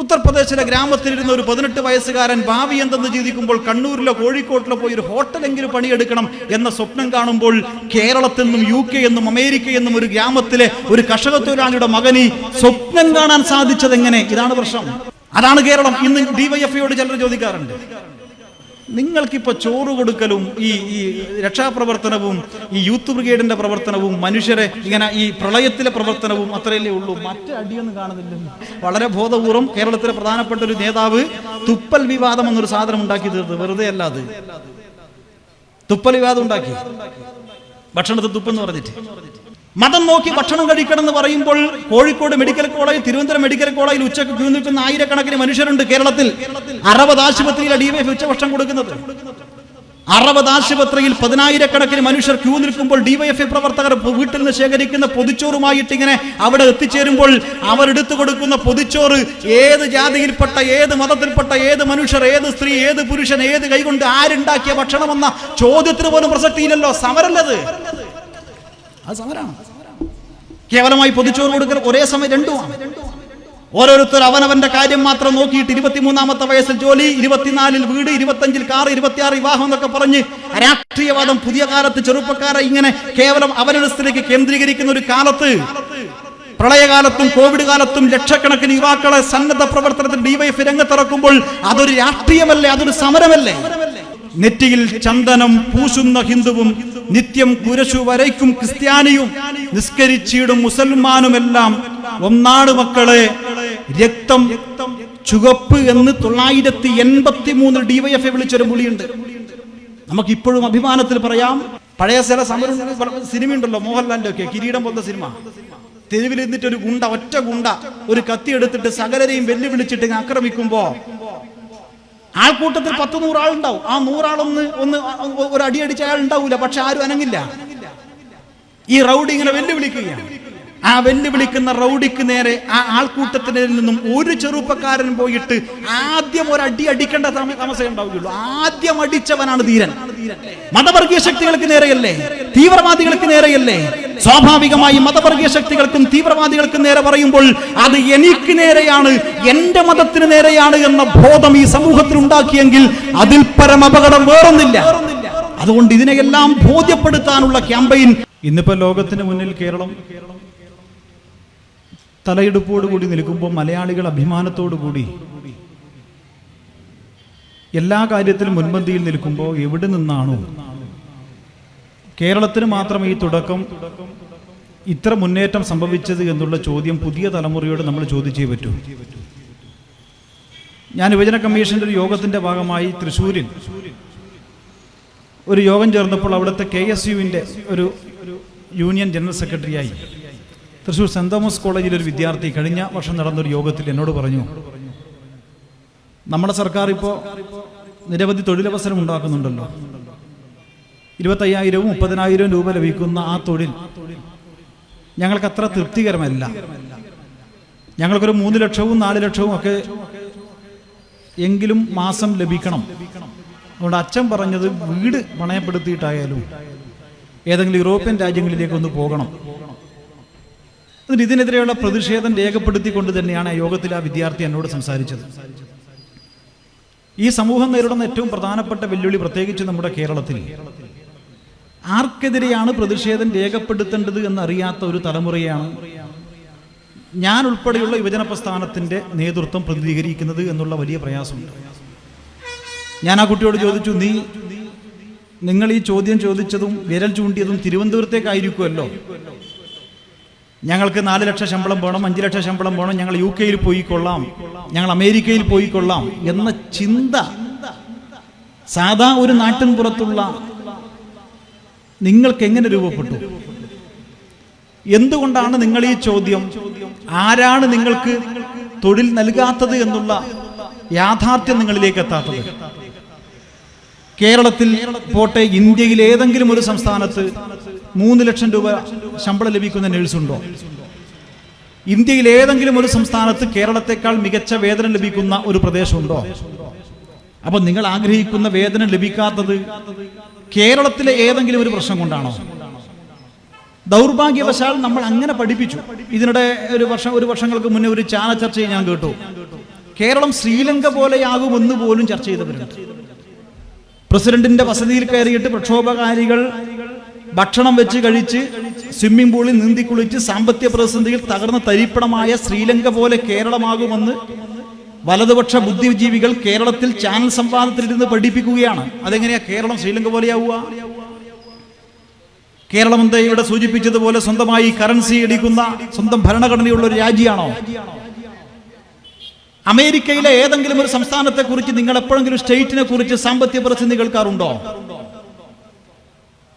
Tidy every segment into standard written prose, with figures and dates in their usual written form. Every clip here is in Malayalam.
ഉത്തർപ്രദേശിലെ ഗ്രാമത്തിലിരുന്ന ഒരു 18 വയസ്സുകാരൻ ഭാവി എന്തെന്ന് ചിന്തിക്കുമ്പോൾ കണ്ണൂരിലോ കോഴിക്കോട്ടിലോ പോയി ഒരു ഹോട്ടലെങ്കിലും പണിയെടുക്കണം എന്ന സ്വപ്നം കാണുമ്പോൾ കേരളത്തിൽ നിന്നും UK എന്നും അമേരിക്ക എന്നും ഒരു ഗ്രാമത്തിലെ ഒരു കർഷക തൊഴിലാളിയുടെ മകന് സ്വപ്നം കാണാൻ സാധിച്ചത് എങ്ങനെ? ഇതാണ് പ്രശ്നം. അതാണ് കേരളം. ഇന്ന് DYFIയോട് ചിലർ ചോദിക്കാറുണ്ട്, നിങ്ങൾക്കിപ്പോൾ ചോറ് കൊടുക്കലും ഈ രക്ഷാപ്രവർത്തനവും ഈ യൂത്ത് ബ്രിഗേഡിന്റെ പ്രവർത്തനവും മനുഷ്യരെ ഇങ്ങനെ ഈ പ്രളയത്തിലെ പ്രവർത്തനവും അത്രയല്ലേ ഉള്ളൂ, മറ്റു അടിയൊന്നും കാണുന്നില്ല. വളരെ ബോധപൂർവം കേരളത്തിലെ പ്രധാനപ്പെട്ട ഒരു നേതാവ് തുപ്പൽ വിവാദം എന്നൊരു സാധനം ഉണ്ടാക്കി തീർത്ത്, വെറുതെ അല്ലാതെ തുപ്പൽ വിവാദം ഉണ്ടാക്കി, ഭക്ഷണത്തിൽ തുപ്പെന്ന് പറഞ്ഞിട്ട്. മതം നോക്കി ഭക്ഷണം കഴിക്കണം എന്ന് പറയുമ്പോൾ Kozhikode medical college, Thiruvananthapuram medical കോളേജിൽ ഉച്ചക്ക് ക്യൂ നിൽക്കുന്ന ആയിരക്കണക്കിന് മനുഷ്യരുണ്ട് കേരളത്തിൽ. 60 ആശുപത്രിയിൽ DYFI ഉച്ചഭക്ഷണം കൊടുക്കുന്നത്. 60 ആശുപത്രിയിൽ 10,000-കണക്കിന് മനുഷ്യർ ക്യൂ നിൽക്കുമ്പോൾ DYFI പ്രവർത്തകർ വീട്ടിൽ നിന്ന് ശേഖരിക്കുന്ന പൊതിച്ചോറുമായിട്ട് ഇങ്ങനെ അവിടെ എത്തിച്ചേരുമ്പോൾ അവരെടുത്തു കൊടുക്കുന്ന പൊതിച്ചോറ് ഏത് ജാതിയിൽപ്പെട്ട, ഏത് മതത്തിൽപ്പെട്ട, ഏത് മനുഷ്യർ, ഏത് സ്ത്രീ, ഏത് പുരുഷൻ, ഏത് കൈകൊണ്ട് ആരുണ്ടാക്കിയ ഭക്ഷണമെന്ന ചോദ്യത്തിന് പോലും പ്രസക്തിയില്ലല്ലോ. സമരല്ലത്, അത് സമരമാണ്. കേവലമായി പൊതിച്ചോറ് കൊടുക്കൽ ഒരേ സമയം രണ്ടുമാണ്. ഓരോരുത്തർ അവനവന്റെ കാര്യം മാത്രം നോക്കിയിട്ട് 23-ാമത്തെ വയസ്സിൽ ജോലി, 24-ൽ വീട്, 25-ൽ കാർ, 26 വിവാഹം എന്നൊക്കെ പറഞ്ഞ് രാഷ്ട്രീയവാദം പുതിയ കാലത്ത് ചെറുപ്പക്കാരെ ഇങ്ങനെ കേവലം അവനസ്ഥയിലേക്ക് കേന്ദ്രീകരിക്കുന്ന ഒരു കാലത്ത്, പ്രളയകാലത്തും കോവിഡ് കാലത്തും ലക്ഷക്കണക്കിന് യുവാക്കളെ സന്നദ്ധ പ്രവർത്തനത്തിൽ DYFI രംഗത്തിറക്കുമ്പോൾ അതൊരു രാഷ്ട്രീയമല്ലേ, അതൊരു സമരമല്ലേ? നെറ്റിയിൽ ചന്ദനം പൂശുന്ന ഹിന്ദുവും നിത്യം കുരശു വരയ്ക്കും ക്രിസ്ത്യാനിയും നിസ്കരിച്ചിടും മുസൽമാനുമെല്ലാം ഒന്നാണ് മക്കളെ, രക്തം ചുവപ്പ് എന്ന് 983 DYFI വിളിച്ചൊരു വിളിയുണ്ട്. നമുക്കിപ്പോഴും അഭിമാനത്തിൽ പറയാം. പഴയ ചില സിനിമയുണ്ടല്ലോ, മോഹൻലാലിന്റെ ഒക്കെ കിരീടം പോലത്തെ സിനിമ. തെരുവിൽ നിന്നിട്ട് ഒരു ഗുണ്ട, ഒറ്റ ഗുണ്ട ഒരു കത്തി എടുത്തിട്ട് സകലരെയും വെല്ലുവിളിച്ചിട്ട് ആക്രമിക്കുമ്പോ ആൾക്കൂട്ടത്തിൽ 10-100 ആളുണ്ടാവും. ആ 100 ആളൊന്ന് ഒരു അടി അടിച്ച അയാൾ ഉണ്ടാവൂല, പക്ഷെ ആരും അനങ്ങില്ല. ഈ റൗഡി ഇങ്ങനെ വെല്ലുവിളിക്കുകയാണ്. ആ വെല്ലുവിളിക്കുന്ന റൗഡിക്ക് നേരെ ആ ആൾക്കൂട്ടത്തിൽ നിന്നും ഒരു ചെറുപ്പക്കാരൻ പോയിട്ട് ആദ്യം ഒരു അടി അടിക്കേണ്ട താമസം ഉണ്ടാവുകയുള്ളൂ. ആദ്യം അടിച്ചവനാണ് ധീരൻ. മതവർഗീയ ശക്തികൾക്ക് നേരെയല്ലേ, തീവ്രവാദികൾക്ക് നേരെയല്ലേ? സ്വാഭാവികമായി മതവർഗീയ ശക്തികൾക്കും തീവ്രവാദികൾക്കും നേരെ പറയുമ്പോൾ അത് എനിക്ക് നേരെയാണ്, എന്റെ മതത്തിന് നേരെയാണ് എന്ന ബോധം ഈ സമൂഹത്തിൽ ഉണ്ടാക്കിയെങ്കിൽ അതിൽ പരം അപകടം വേറൊന്നില്ല. അതുകൊണ്ട് ഇതിനെയെല്ലാം ബോധ്യപ്പെടുത്താനുള്ള ക്യാമ്പയിൻ ഇന്നിപ്പോ ലോകത്തിന് മുന്നിൽ കേരളം തലയെടുപ്പോടുകൂടി നിൽക്കുമ്പോൾ മലയാളികൾ അഭിമാനത്തോടുകൂടി എല്ലാ കാര്യത്തിലും മുൻപന്തിയിൽ നിൽക്കുമ്പോൾ എവിടെ നിന്നാണോ കേരളത്തിന് മാത്രം ഈ തുടക്കം ഇത്ര മുന്നേറ്റം സംഭവിച്ചത് എന്നുള്ള ചോദ്യം പുതിയ തലമുറയോട് നമ്മൾ ചോദിച്ചേ പറ്റൂ. ഞാൻ യുവജന കമ്മീഷന്റെ ഒരു യോഗത്തിന്റെ ഭാഗമായി തൃശ്ശൂരിൽ ഒരു യോഗം ചേർന്നപ്പോൾ അവിടുത്തെ KSUവിൻ്റെ ഒരു യൂണിയൻ ജനറൽ സെക്രട്ടറിയായി തൃശ്ശൂർ സെന്റ് തോമസ് കോളേജിലൊരു വിദ്യാർത്ഥി കഴിഞ്ഞ വർഷം നടന്നൊരു യോഗത്തിൽ എന്നോട് പറഞ്ഞു, നമ്മുടെ സർക്കാർ ഇപ്പോൾ നിരവധി തൊഴിലവസരം ഉണ്ടാക്കുന്നുണ്ടല്ലോ, 25,000-വും 30,000-വും രൂപ ലഭിക്കുന്ന ആ തൊഴിൽ ഞങ്ങൾക്ക് അത്ര തൃപ്തികരമല്ല. ഞങ്ങൾക്കൊരു 3 ലക്ഷവും 4 ലക്ഷവും ഒക്കെ എങ്കിലും മാസം ലഭിക്കണം. അതുകൊണ്ട് അച്ഛൻ പറഞ്ഞത് വീട് പണയപ്പെടുത്തിയിട്ടായാലും ഏതെങ്കിലും യൂറോപ്യൻ രാജ്യങ്ങളിലേക്ക് ഒന്ന് പോകണം. എന്നിട്ട് ഇതിനെതിരെയുള്ള പ്രതിഷേധം രേഖപ്പെടുത്തിക്കൊണ്ട് തന്നെയാണ് ആ യോഗത്തിൽ ആ വിദ്യാർത്ഥി എന്നോട് സംസാരിച്ചത്. ഈ സമൂഹം നേരിടുന്ന ഏറ്റവും പ്രധാനപ്പെട്ട വെല്ലുവിളി, പ്രത്യേകിച്ച് നമ്മുടെ കേരളത്തിൽ, ആർക്കെതിരെയാണ് പ്രതിഷേധം രേഖപ്പെടുത്തേണ്ടത് എന്നറിയാത്ത ഒരു തലമുറയാണ് ഞാൻ ഉൾപ്പെടെയുള്ള യുവജന പ്രസ്ഥാനത്തിന്റെ നേതൃത്വം പ്രതിനിധീകരിക്കുന്നത് എന്നുള്ള വലിയ പ്രയാസമുണ്ട്. ഞാൻ ആ കുട്ടിയോട് ചോദിച്ചു, നിങ്ങൾ ഈ ചോദ്യം ചോദിച്ചതും വിരൽ ചൂണ്ടിയതും തിരുവനന്തപുരത്തേക്കായിരിക്കുമല്ലോ. ഞങ്ങൾക്ക് 4 ലക്ഷം ശമ്പളം വേണം, 5 ലക്ഷം ശമ്പളം വേണം, ഞങ്ങൾ UK പോയിക്കൊള്ളാം, ഞങ്ങൾ അമേരിക്കയിൽ പോയിക്കൊള്ളാം എന്ന ചിന്ത സാധാ ഒരു നാട്ടിൻ പുറത്തുള്ള നിങ്ങൾക്ക് എങ്ങനെ രൂപപ്പെട്ടു? എന്തുകൊണ്ടാണ് നിങ്ങൾ ഈ ചോദ്യം, ആരാണ് നിങ്ങൾക്ക് തൊഴിൽ നൽകാത്തത് എന്നുള്ള യാഥാർത്ഥ്യം നിങ്ങളിലേക്ക് എത്താത്തത്? കേരളത്തിൽ പോട്ടെ, ഇന്ത്യയിൽ ഏതെങ്കിലും ഒരു സംസ്ഥാനത്ത് 3 ലക്ഷം രൂപ ശമ്പളം ലഭിക്കുന്ന നഴ്സുണ്ടോ? ഇന്ത്യയിൽ ഏതെങ്കിലും ഒരു സംസ്ഥാനത്ത് കേരളത്തെക്കാൾ മികച്ച വേതനം ലഭിക്കുന്ന ഒരു പ്രദേശമുണ്ടോ? അപ്പൊ നിങ്ങൾ ആഗ്രഹിക്കുന്ന വേതനം ലഭിക്കാത്തത് കേരളത്തിലെ ഏതെങ്കിലും ഒരു പ്രശ്നം കൊണ്ടാണോ? ദൗർഭാഗ്യവശാൽ നമ്മൾ അങ്ങനെ പഠിപ്പിച്ചു. ഇതിനിടെ ഒരു വർഷങ്ങൾക്ക് മുന്നേ ഒരു ചാനൽ ചർച്ചയിൽ ഞാൻ കേട്ടു, കേരളം ശ്രീലങ്ക പോലെയാകുമെന്ന് പോലും ചർച്ച ചെയ്തവരുണ്ട്. പ്രസിഡന്റിന്റെ വസതിയിൽ കയറിയിട്ട് പ്രക്ഷോഭകാരികൾ ഭക്ഷണം വെച്ച് കഴിച്ച് സ്വിമ്മിംഗ് പൂളിൽ നീന്തിക്കുളിച്ച് സാമ്പത്തിക പ്രതിസന്ധിയിൽ തകർന്ന തരിപ്പണമായ ശ്രീലങ്ക പോലെ കേരളമാകുമെന്ന് വലതുപക്ഷ ബുദ്ധിജീവികൾ കേരളത്തിൽ ചാനൽ സംവാദത്തിലിരുന്ന് പഠിപ്പിക്കുകയാണ്. അതെങ്ങനെയാ കേരളം ശ്രീലങ്ക പോലെയാവുക? കേരളം എന്താ ഇവിടെ സൂചിപ്പിച്ചതുപോലെ സ്വന്തമായി കറൻസി അടിക്കുന്ന സ്വന്തം ഭരണഘടനയുള്ള ഒരു രാജ്യമാണോ? അമേരിക്കയിലെ ഏതെങ്കിലും ഒരു സംസ്ഥാനത്തെ കുറിച്ച് നിങ്ങൾ എപ്പോഴെങ്കിലും സ്റ്റേറ്റിനെ കുറിച്ച് സാമ്പത്തിക പ്രതിസന്ധി കേൾക്കാറുണ്ടോ?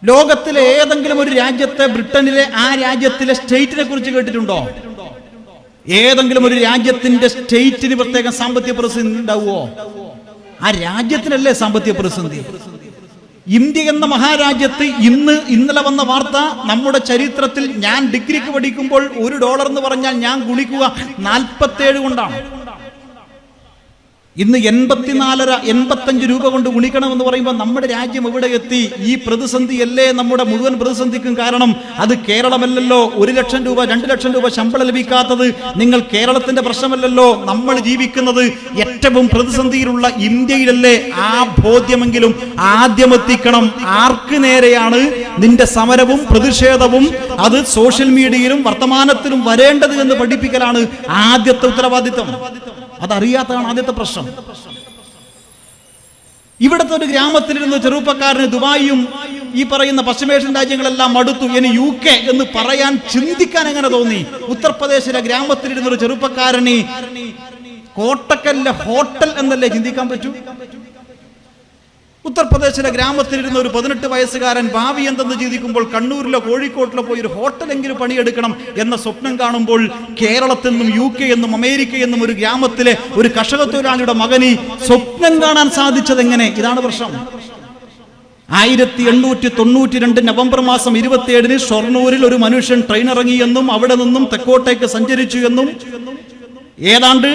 ലോകത്തിലെ ഏതെങ്കിലും ഒരു രാജ്യത്തെ, ബ്രിട്ടനിലെ ആ രാജ്യത്തിലെ സ്റ്റേറ്റിനെ കുറിച്ച് കേട്ടിട്ടുണ്ടോ? ഏതെങ്കിലും ഒരു രാജ്യത്തിന്റെ സ്റ്റേറ്റിന് പ്രത്യേകം സാമ്പത്തിക പ്രതിസന്ധി ഉണ്ടാവുമോ? ആ രാജ്യത്തിനല്ലേ സാമ്പത്തിക പ്രതിസന്ധി. ഇന്ത്യ എന്ന മഹാരാജ്യത്ത് ഇന്നലെ വന്ന വാർത്ത, നമ്മുടെ ചരിത്രത്തിൽ ഞാൻ ഡിഗ്രിക്ക് പഠിക്കുമ്പോൾ $1 എന്ന് പറഞ്ഞാൽ ഞാൻ ഗുണിക്കുക 47 കൊണ്ടാണ്. ഇന്ന് 85 രൂപ കൊണ്ട് ഗുണിക്കണമെന്ന് പറയുമ്പോൾ നമ്മുടെ രാജ്യം എവിടെ എത്തി? ഈ പ്രതിസന്ധിയല്ലേ നമ്മുടെ മുഴുവൻ പ്രതിസന്ധിക്കും കാരണം? അത് കേരളമല്ലല്ലോ. 1 ലക്ഷം രൂപ 2 ലക്ഷം രൂപ ശമ്പളം ലഭിക്കാത്തത് നിങ്ങൾ കേരളത്തിന്റെ പ്രശ്നമല്ലല്ലോ. നമ്മൾ ജീവിക്കുന്നത് ഏറ്റവും പ്രതിസന്ധിയിലുള്ള ഇന്ത്യയിലല്ലേ. ആ ബോധ്യമെങ്കിലും ആദ്യം എത്തിക്കണം. ആർക്ക് നേരെയാണ് നിന്റെ സമരവും പ്രതിഷേധവും അത് സോഷ്യൽ മീഡിയയിലും വർത്തമാനത്തിലും വരേണ്ടത് എന്ന് പഠിപ്പിക്കലാണ് ആദ്യത്തെ ഉത്തരവാദിത്വം. അതറിയാത്തതാണ് ആദ്യത്തെ പ്രശ്നം. ഇവിടുത്തെ ഒരു ഗ്രാമത്തിലിരുന്ന് ചെറുപ്പക്കാരന് ദുബായിയും ഈ പറയുന്ന പശ്ചിമേഷ്യൻ രാജ്യങ്ങളെല്ലാം മടുത്തു, ഇനി UK എന്ന് പറയാൻ ചിന്തിക്കാൻ എങ്ങനെ തോന്നി? ഉത്തർപ്രദേശിലെ ഗ്രാമത്തിലിരുന്നൊരു ചെറുപ്പക്കാരന് കോട്ടക്കലിലെ ഹോട്ടൽ എന്നല്ലേ ചിന്തിക്കാൻ പറ്റൂ? ഉത്തർപ്രദേശിലെ ഗ്രാമത്തിലിരുന്ന ഒരു 18 വയസ്സുകാരൻ ഭാവി എന്തെന്ന് ചിന്തിക്കുമ്പോൾ കണ്ണൂരിലോ കോഴിക്കോട്ടിലോ പോയി ഒരു ഹോട്ടലെങ്കിലും പണിയെടുക്കണം എന്ന സ്വപ്നം കാണുമ്പോൾ കേരളത്തിൽ നിന്നും UK എന്നും അമേരിക്ക എന്നും ഒരു ഗ്രാമത്തിലെ ഒരു കർഷക തൊഴിലാളിയുടെ മകന് സ്വപ്നം കാണാൻ സാധിച്ചത് എങ്ങനെ? ഇതാണ് പ്രശ്നം. 1892 നവംബർ മാസം 27 ഷൊർണൂരിൽ ഒരു മനുഷ്യൻ ട്രെയിൻ ഇറങ്ങിയെന്നും അവിടെ നിന്നും തെക്കോട്ടേക്ക് സഞ്ചരിച്ചു എന്നും ഏതാണ്ട്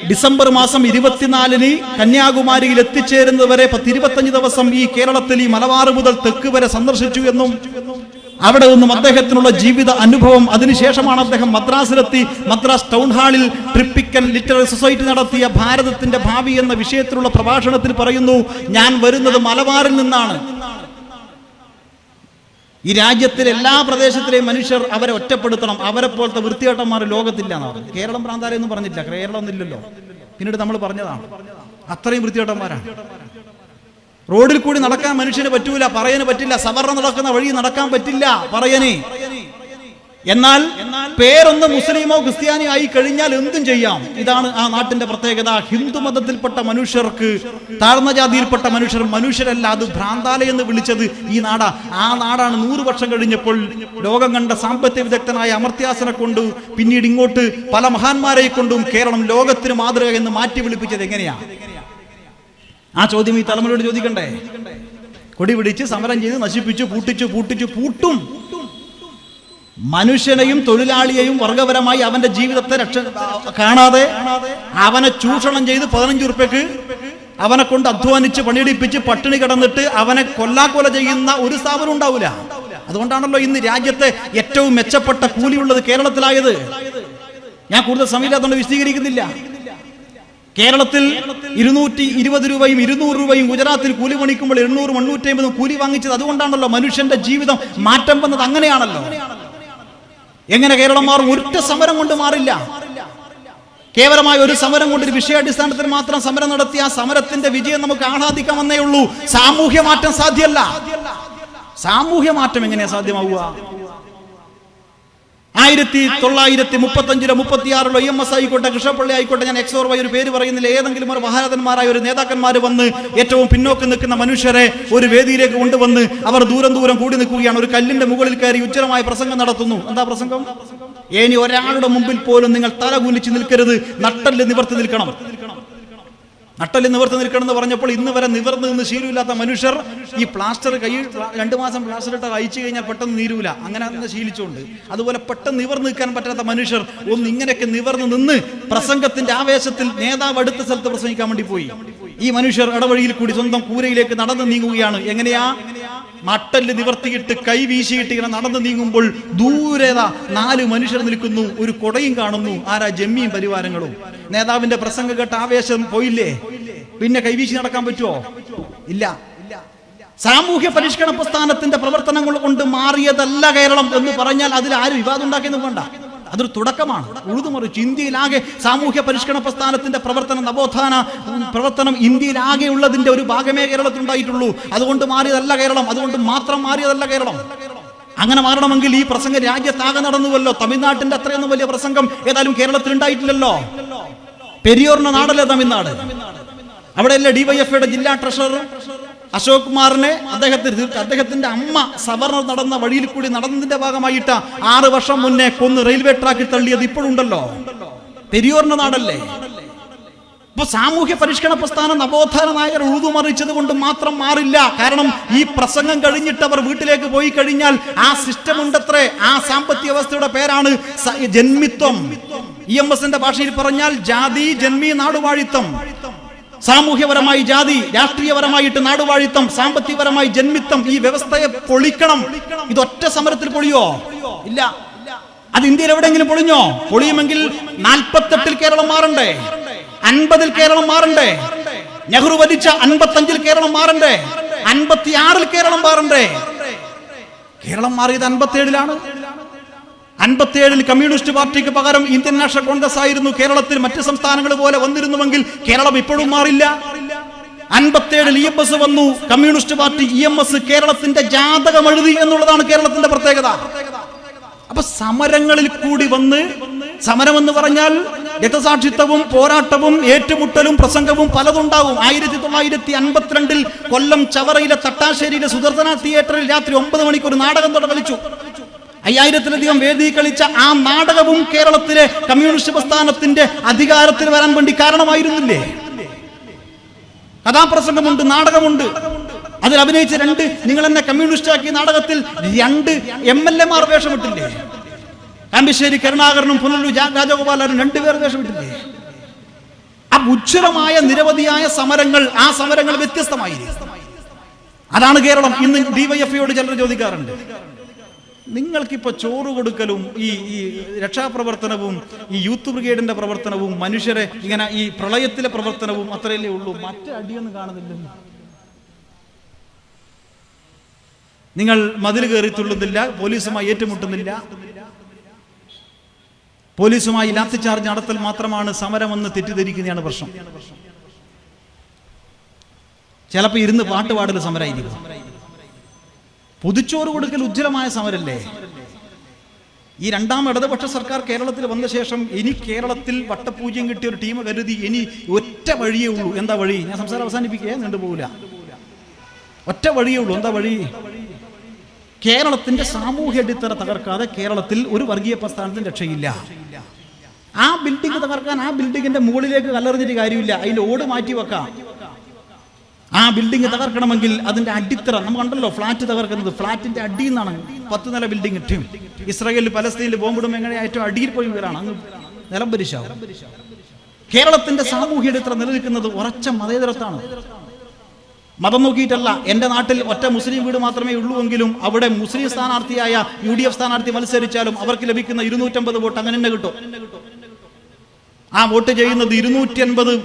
ഡിസംബർ മാസം 24 കന്യാകുമാരിയിൽ എത്തിച്ചേരുന്നത് വരെ 10-25 ദിവസം ഈ കേരളത്തിൽ ഈ മലബാർ മുതൽ തെക്ക് വരെ സന്ദർശിച്ചു എന്നും അവിടെ നിന്നും അദ്ദേഹത്തിനുള്ള ജീവിത അനുഭവം, അതിനുശേഷമാണ് അദ്ദേഹം മദ്രാസിലെത്തി മദ്രാസ് ടൗൺ ഹാളിൽ ട്രിപ്പിക്കൽ ലിറ്റററി സൊസൈറ്റി നടത്തിയ ഭാരതത്തിന്റെ ഭാവി എന്ന വിഷയത്തിലുള്ള പ്രഭാഷണത്തിൽ പറയുന്നു, ഞാൻ വരുന്നത് മലബാറിൽ നിന്നാണ്. ഈ രാജ്യത്തിലെ എല്ലാ പ്രദേശത്തിലെയും മനുഷ്യർ അവരെ ഒറ്റപ്പെടുത്തണം, അവരെ പോലത്തെ വൃത്തികെട്ടന്മാർ ലോകത്തില്ല എന്നാണ്. കേരളം പ്രാന്താലയൊന്നും പറഞ്ഞില്ല, കേരളം ഒന്നില്ലല്ലോ. പിന്നീട് നമ്മൾ പറഞ്ഞതാണ് അത്രയും വൃത്തികെട്ടന്മാരാണ്. റോഡിൽ കൂടി നടക്കാൻ മനുഷ്യന് പറ്റൂല, പറയന് പറ്റില്ല. സവർണ നടക്കുന്ന വഴി നടക്കാൻ പറ്റില്ല പറയന്. എന്നാൽ പേരൊന്ന് മുസ്ലിമോ ക്രിസ്ത്യാനിയോ ആയി കഴിഞ്ഞാൽ എന്തും ചെയ്യാം. ഇതാണ് ആ നാട്ടിന്റെ പ്രത്യേകത. ഹിന്ദു മതത്തിൽപ്പെട്ട മനുഷ്യർക്ക്, താഴ്ന്ന ജാതിയിൽപ്പെട്ട മനുഷ്യരല്ല, അത് ഭ്രാന്താലയം എന്ന് വിളിച്ചത് ഈ നാടാ. ആ നാടാണ് 100 വർഷം കഴിഞ്ഞപ്പോൾ ലോകം കണ്ട സാമ്പത്തിക വിദഗ്ധനായ അമർത്യാസനെ കൊണ്ട് പിന്നീട് ഇങ്ങോട്ട് പല മഹാന്മാരെ കൊണ്ടും കേരളം ലോകത്തിന് മാതൃക എന്ന് മാറ്റി വിളിപ്പിച്ചത് എങ്ങനെയാ? ആ ചോദ്യം ഈ തലമുറയോട് ചോദിക്കണ്ടേ? കൊടി പിടിച്ച് സമരം ചെയ്ത് നശിപ്പിച്ചു, പൂട്ടും. മനുഷ്യനെയും തൊഴിലാളിയെയും വർഗപരമായി അവന്റെ ജീവിതത്തെ കാണാതെ അവനെ ചൂഷണം ചെയ്ത് 15 ഉറുപ്പ്യക്ക് അവനെ കൊണ്ട് അധ്വാനിച്ച് പണിയെടുപ്പിച്ച് പട്ടിണി കിടന്നിട്ട് അവനെ കൊല്ലാക്കൊല ചെയ്യുന്ന ഒരു സ്ഥാപനം ഉണ്ടാവില്ല. അതുകൊണ്ടാണല്ലോ ഇന്ന് രാജ്യത്തെ ഏറ്റവും മെച്ചപ്പെട്ട കൂലിയുള്ളത് കേരളത്തിലായത്. ഞാൻ കൂടുതൽ സമയമില്ലാത്തതുകൊണ്ട് വിശദീകരിക്കുന്നില്ല. കേരളത്തിൽ 220 രൂപയും 200 രൂപയും ഗുജറാത്തിൽ കൂലി പണിക്കുമ്പോൾ 800 850 കൂലി വാങ്ങിച്ചത് അതുകൊണ്ടാണല്ലോ. മനുഷ്യന്റെ ജീവിതം മാറ്റം വന്നത് അങ്ങനെയാണല്ലോ. എങ്ങനെ കേരളം മാറും? ഒറ്റ സമരം കൊണ്ട് മാറില്ല. കേവലമായ ഒരു സമരം കൊണ്ട്, ഒരു വിഷയാടിസ്ഥാനത്തിൽ മാത്രം സമരം നടത്തി ആ സമരത്തിന്റെ വിജയം നമുക്ക് ആഹ്ലാദിക്കാമെന്നേ ഉള്ളൂ. സാമൂഹ്യ മാറ്റം സാധ്യമല്ല. സാമൂഹ്യ മാറ്റം എങ്ങനെയാ സാധ്യമാവുക? 1935 36 EMS ആയിക്കോട്ടെ, കൃഷ്ണപ്പള്ളി ആയിക്കോട്ടെ, ഞാൻ എക്സോർവായി ഒരു പേര് പറയുന്നില്ല, ഏതെങ്കിലും ഒരു മഹാരഥന്മാരായ ഒരു നേതാക്കന്മാർ വന്ന് ഏറ്റവും പിന്നോക്കം നിൽക്കുന്ന മനുഷ്യരെ ഒരു വേദിയിലേക്ക് കൊണ്ടുവന്ന് അവർ ദൂരം കൂടി നിൽക്കുകയാണ്. ഒരു കല്ലിന്റെ മുകളിൽ കയറി ഉജ്ജ്വലമായ പ്രസംഗം നടത്തുന്നു. എന്താ പ്രസംഗം? ഇനി ഒരാളുടെ മുമ്പിൽ പോലും നിങ്ങൾ തല കുനിച്ച് നിൽക്കരുത്, നട്ടല് നിവർത്തി നിൽക്കണം. നട്ടല് നിവർത്തി നിൽക്കണം എന്ന് പറഞ്ഞപ്പോൾ ഇന്ന് വരെ നിവർന്ന് നിന്ന് ശീലമില്ലാത്ത മനുഷ്യർ ഈ പ്ലാസ്റ്റർ 2 മാസം പ്ലാസ്റ്റർ ഇട്ട് അയച്ചു കഴിഞ്ഞാൽ പെട്ടെന്ന് നീരൂല, അങ്ങനെ ശീലിച്ചുകൊണ്ട്. അതുപോലെ പെട്ടെന്ന് നിവർന്ന് നിൽക്കാൻ പറ്റാത്ത മനുഷ്യർ ഒന്ന് ഇങ്ങനെയൊക്കെ നിവർന്ന് നിന്ന് പ്രസംഗത്തിന്റെ ആവേശത്തിൽ നേതാവ് അടുത്ത സ്ഥലത്ത് പ്രസംഗിക്കാൻ വേണ്ടി പോയി. ഈ മനുഷ്യർ ഇടവഴിയിൽ കൂടി സ്വന്തം കൂരയിലേക്ക് നടന്നു നീങ്ങുകയാണ്. എങ്ങനെയാ? മട്ടല് നിവർത്തിയിട്ട് കൈ വീശിയിട്ട് ഇങ്ങനെ നടന്നു നീങ്ങുമ്പോൾ ദൂരേതാ 4 മനുഷ്യർ നിൽക്കുന്നു, ഒരു കൊടയും കാണുന്നു. ആരാ? ജമ്മിയും പരിവാരങ്ങളും. നേതാവിന്റെ പ്രസംഗം കേട്ട ആവേശം പോയില്ലേ? പിന്നെ കൈവീശി നടക്കാൻ പറ്റുമോ? ഇല്ല. സാമൂഹ്യ പരിഷ്കരണ പ്രസ്ഥാനത്തിന്റെ പ്രവർത്തനങ്ങൾ കൊണ്ട് മാറിയതല്ല കേരളം എന്ന് പറഞ്ഞാൽ അതിൽ ആരും വിവാദം ഉണ്ടാക്കിയെന്ന് വേണ്ട. അതൊരു തുടക്കമാണ്. ഉഴുതുമറിച്ച് ഇന്ത്യയിലാകെ സാമൂഹ്യ പരിഷ്കരണ പ്രസ്ഥാനത്തിന്റെ പ്രവർത്തനം, നവോത്ഥാന പ്രവർത്തനം ഇന്ത്യയിലാകെ ഉള്ളതിന്റെ ഒരു ഭാഗമേ കേരളത്തിൽ ഉണ്ടായിട്ടുള്ളൂ. അതുകൊണ്ട് മാറിയതല്ല കേരളം, അതുകൊണ്ട് മാത്രം മാറിയതല്ല കേരളം. അങ്ങനെ മാറണമെങ്കിൽ ഈ പ്രസംഗം രാജ്യത്താകെ നടന്നുവല്ലോ. തമിഴ്നാട്ടിന്റെ അത്രയൊന്നും വലിയ പ്രസംഗം ഏതായാലും കേരളത്തിൽ ഉണ്ടായിട്ടില്ലല്ലോ. പെരിയോറിന്റെ നാടല്ലേ തമിഴ്നാട്. അവിടെയല്ലേ ഡിവൈഎഫ്ഐയുടെ ജില്ലാ ട്രഷറർ അശോക് കുമാറിനെ അദ്ദേഹത്തിന്റെ അമ്മ സവർണർ നടന്ന വഴിയിൽ കൂടി നടന്നതിന്റെ ഭാഗമായിട്ട് 6 വർഷം മുന്നേ കൊന്ന് റെയിൽവേ ട്രാക്കിൽ തള്ളിയത് ഇപ്പോഴുണ്ടല്ലോ. പെരിയോറിന്റെ നാടല്ലേ. ഇപ്പൊ സാമൂഹ്യ പരിഷ്കരണ പ്രസ്ഥാനം നവോത്ഥാന നായകർ ഉഴുതുമറിച്ചത് കൊണ്ട് മാത്രം മാറില്ല. കാരണം ഈ പ്രസംഗം കഴിഞ്ഞിട്ട് അവർ വീട്ടിലേക്ക് പോയി കഴിഞ്ഞാൽ ആ സിസ്റ്റം ഉണ്ടത്രേ. ആ സാമ്പത്തിക വ്യവസ്ഥയുടെ പേരാണ് ജന്മിത്വം. EMSന്റെ ഭാഷയിൽ പറഞ്ഞാൽ ജാതി, ജന്മി, നാടുവാഴിത്തം. സാമൂഹ്യപരമായി ജാതി, രാഷ്ട്രീയപരമായിട്ട് നാടുവാഴിത്തം, സാമ്പത്തികപരമായി ജന്മിത്തം. ഈ വ്യവസ്ഥയെ പൊളിക്കണം. ഇതൊറ്റ സമരത്തിൽ പൊളിയോ? ഇല്ല. അത് ഇന്ത്യയിൽ എവിടെയെങ്കിലും പൊളിഞ്ഞോ? പൊളിയുമെങ്കിൽ 48-ൽ കേരളം മാറണ്ടേ? 50-ൽ കേരളം മാറണ്ടേ? നെഹ്റു ഭരിച്ച 55-ൽ കേരളം മാറണ്ടേ? 56-ൽ കേരളം മാറണ്ടേ? കേരളം മാറിയത് 57-ലാണ്. 57-ൽ കമ്മ്യൂണിസ്റ്റ് പാർട്ടിക്ക് പകരം ഇന്ത്യൻ നാഷണൽ കോൺഗ്രസ് ആയിരുന്നു കേരളത്തിൽ. മറ്റ് സംസ്ഥാനങ്ങൾ പോലെ വന്നിരുന്നുവെങ്കിൽ കേരളം ഇപ്പോഴും മാറില്ല. 57-ൽ EMS വന്നു, കമ്മ്യൂണിസ്റ്റ് പാർട്ടി. EMS കേരളത്തിന്റെ ജാതകം എഴുതി എന്നുള്ളതാണ് കേരളത്തിന്റെ പ്രത്യേകത. അപ്പൊ സമരങ്ങളിൽ കൂടി വന്ന്, സമരം എന്ന് പറഞ്ഞാൽ രക്തസാക്ഷിത്വവും പോരാട്ടവും ഏറ്റുമുട്ടലും പ്രസംഗവും പലതുണ്ടാവും. 1952-ൽ കൊല്ലം ചവറയിലെ തട്ടാശ്ശേരിയിലെ സുദർശന തിയേറ്ററിൽ രാത്രി 9 മണിക്ക് ഒരു നാടകം കളിച്ചു. 5000-ലധികം വേദി കളിച്ച ആ നാടകവും കേരളത്തിലെ കമ്മ്യൂണിസ്റ്റ് പ്രസ്ഥാനത്തിന്റെ അധികാരത്തിൽ വരാൻ വേണ്ടി കാരണമായിരുന്നില്ലേ? കഥാപ്രസംഗമുണ്ട്, നാടകമുണ്ട്. അതിൽ അഭിനയിച്ച 2 നിങ്ങൾ എന്നെ കമ്മ്യൂണിസ്റ്റ് ആക്കിയ നാടകത്തിൽ 2 MLA-മാർ വേഷമിട്ടില്ലേ? കാമ്പശ്ശേരി കരുണാകരനും പുനലൂർ രാജഗോപാലനും 2 പേർ വേഷമിട്ടില്ലേ? ആ ഉജ്ജ്വലമായ നിരവധിയായ സമരങ്ങൾ, ആ സമരങ്ങൾ വ്യത്യസ്തമായിരിക്കും. അതാണ് കേരളം. ഇന്ന് ഡിവൈഎഫ്ഐയോട് ചിലർ ചോദിക്കാറുണ്ട്, നിങ്ങൾക്കിപ്പോൾ ചോറ് കൊടുക്കലും ഈ രക്ഷാപ്രവർത്തനവും ഈ യൂത്ത് ബ്രിഗേഡിന്റെ പ്രവർത്തനവും മനുഷ്യരെ ഇങ്ങനെ ഈ പ്രളയത്തിലെ പ്രവർത്തനവും അത്രയല്ലേ ഉള്ളൂ, മറ്റു അടിയൊന്നും കാണുന്നില്ല. നിങ്ങൾ മതിൽ കയറി തുള്ളുന്നില്ല, പോലീസുമായി ഏറ്റുമുട്ടുന്നില്ല, പോലീസുമായി ലാത്തിച്ചാർജ് നടത്തൽ മാത്രമാണ് സമരമെന്ന് തെറ്റിദ്ധരിക്കുന്നതാണ് പ്രശ്നം. ചിലപ്പോൾ ഇരുന്ന് പാട്ട് പാടൽ സമരമായിരിക്കും. പൊതിച്ചോറ് കൊടുക്കൽ ഉജ്ജ്വലമായ സമരല്ലേ? ഈ 2ാം ഇടതുപക്ഷ സർക്കാർ കേരളത്തിൽ വന്ന ശേഷം ഇനി കേരളത്തിൽ വട്ടപൂജ്യം കിട്ടിയ ഒരു ടീം കരുതി ഇനി ഒറ്റ വഴിയേ ഉള്ളൂ. എന്താ വഴി? ഞാൻ സംസാരം അവസാനിപ്പിക്കുക, നീണ്ടുപോകില്ല. ഒറ്റ വഴിയേ ഉള്ളൂ. എന്താ വഴി? കേരളത്തിന്റെ സാമൂഹ്യ അടിത്തറ തകർക്കാതെ കേരളത്തിൽ ഒരു വർഗീയ പ്രസ്ഥാനത്തിന് രക്ഷയില്ല. ആ ബിൽഡിംഗ് തകർക്കാൻ ആ ബിൽഡിങ്ങിന്റെ മുകളിലേക്ക് കല്ലെറിഞ്ഞിട്ട് കാര്യമില്ല, അതിന്റെ ഓട് മാറ്റി വെക്കാം. ആ ബിൽഡിംഗ് തകർക്കണമെങ്കിൽ അതിന്റെ അടിത്തറ, നമ്മൾ കണ്ടല്ലോ ഫ്ലാറ്റ് തകർക്കുന്നത്, ഫ്ലാറ്റിന്റെ അടിയിൽ നിന്നാണ് 10 നില ബിൽഡിംഗ് ഇട്ടും. ഇസ്രായേലിൽ പലസ്തീനിൽ ബോംബിടും എങ്ങനെ ഏറ്റവും അടിയിൽ പോയി വീടാണ്, അങ്ങ് നിലം പരിശാവും. കേരളത്തിന്റെ സാമൂഹ്യ അടിത്തറ നിലനിൽക്കുന്നത് ഉറച്ച മതേതരത്താണ്. മതം നോക്കിയിട്ടല്ല. എൻ്റെ നാട്ടിൽ ഒറ്റ മുസ്ലിം വീട് മാത്രമേ ഉള്ളൂവെങ്കിലും അവിടെ മുസ്ലിം സ്ഥാനാർത്ഥിയായ UDF സ്ഥാനാർത്ഥി മത്സരിച്ചാലും അവർക്ക് ലഭിക്കുന്ന 250 വോട്ട് അങ്ങനെ തന്നെ കിട്ടും. ആ വോട്ട് ചെയ്യുന്നത് 250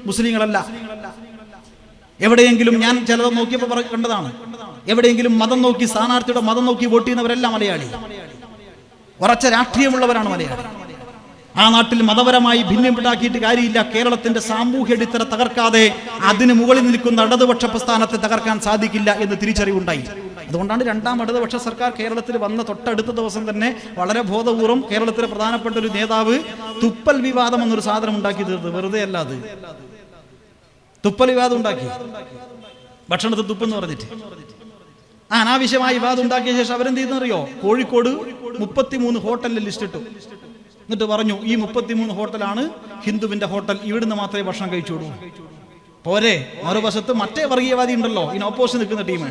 മുസ്ലിങ്ങളല്ല. എവിടെയെങ്കിലും ഞാൻ ചിലത് നോക്കിയപ്പോൾ കണ്ടതാണ്, എവിടെയെങ്കിലും മതം നോക്കി, സ്ഥാനാർത്ഥിയുടെ മതം നോക്കി വോട്ട് ചെയ്യുന്നവരെല്ലാം മലയാളി, ഉറച്ച രാഷ്ട്രീയമുള്ളവരാണ് മലയാളി. ആ നാട്ടിൽ മതപരമായി ഭിന്നമുണ്ടാക്കിയിട്ട് കാര്യമില്ല. കേരളത്തിന്റെ സാമൂഹ്യ അടിത്തറ തകർക്കാതെ അതിന് മുകളിൽ നിൽക്കുന്ന ഇടതുപക്ഷ പ്രസ്ഥാനത്തെ തകർക്കാൻ സാധിക്കില്ല എന്ന് തിരിച്ചറിവുണ്ടായി. അതുകൊണ്ടാണ് 2ാം ഇടതുപക്ഷ സർക്കാർ കേരളത്തിൽ വന്ന തൊട്ടടുത്ത ദിവസം തന്നെ വളരെ ബോധപൂർവം കേരളത്തിലെ പ്രധാനപ്പെട്ട ഒരു നേതാവ് തുപ്പൽ വിവാദം എന്നൊരു സാധനം ഉണ്ടാക്കി തീർത്തത്. വെറുതെ അല്ല, അത് തുപ്പൽ വിവാദം ഉണ്ടാക്കി, ഭക്ഷണത്തിൽ തുപ്പെന്ന് പറഞ്ഞിട്ട് അനാവശ്യമായി വിവാദം ഉണ്ടാക്കിയ ശേഷം അവരെന്ത് ചെയ്യുന്നറിയോ? കോഴിക്കോട് 33 ഹോട്ടലിൽ ലിസ്റ്റ് ഇട്ടു. എന്നിട്ട് പറഞ്ഞു, ഈ 33 ഹോട്ടലാണ് ഹിന്ദുവിന്റെ ഹോട്ടൽ, ഇവിടുന്ന് മാത്രമേ ഭക്ഷണം കഴിച്ചോളൂ. പോരെ, മറുവശത്ത് മറ്റേ വർഗീയവാദി ഉണ്ടല്ലോ, ഇതിന് ഓപ്പോസിറ്റ് നിൽക്കുന്ന ടീം,